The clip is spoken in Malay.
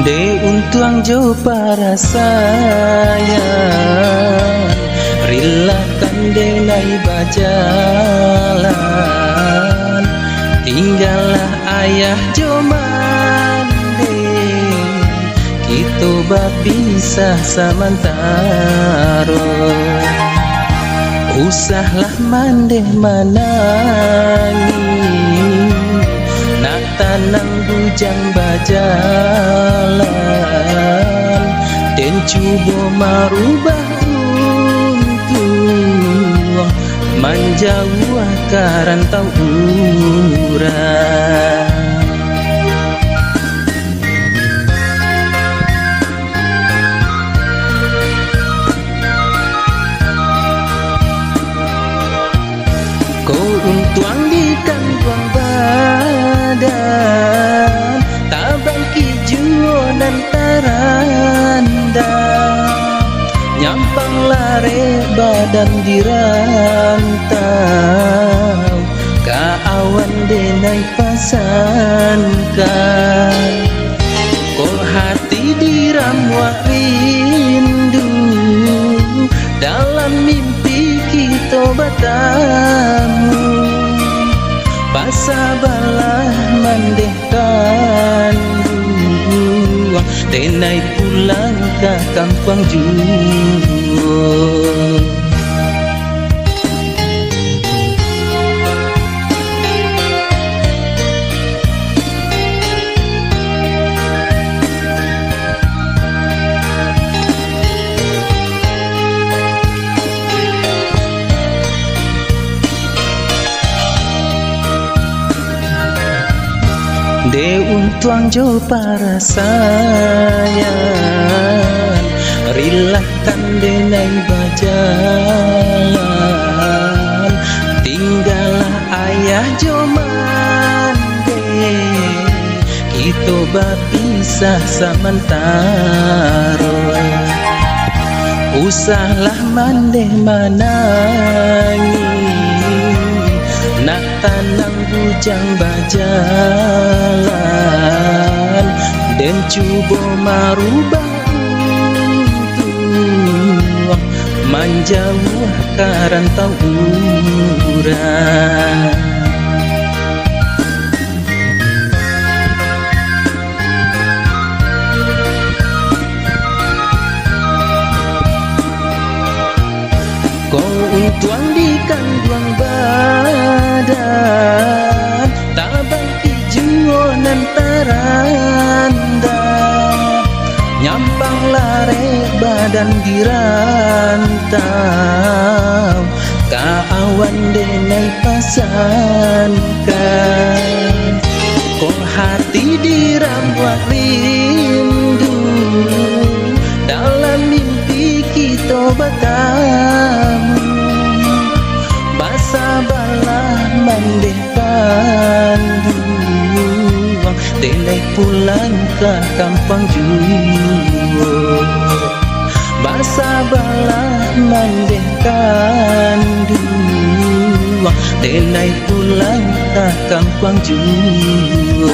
De untuang jo para sayang rilakan denai bajalan tinggallah ayah jo mande kita bapisah samantaro usahlah mandeh manangi nak tanang bujang bajalan dan cuba marubah untung menjauh karantau urang. Kau untuang di kantong badan tabang kijuan taranda nyampang lare badan dirantau kaawan denai pasankan kau hati diramuak rindu dalam mimpi kita bertemu pasabalah mandehkan buang tenai pulang ke kampung juang. De untuang jo para sayang rilakan denai bajalan tinggallah ayah jo mande kita bapisah samantaro usahlah mandeh manangi nak tanang bujang bajalan dan cuba marubah untung menjauh karantau urang. Kau untuang di kandung badan tabang kijuan taranda nyampang lare badan dirantau kaawan denai pasankan kau hati dirambuak rindu dalam mimpi kita bertemu basabalah mandehkan buang denai pulang ke kampung juang basabalah mandehkan buang denai pulang ke kampung juang.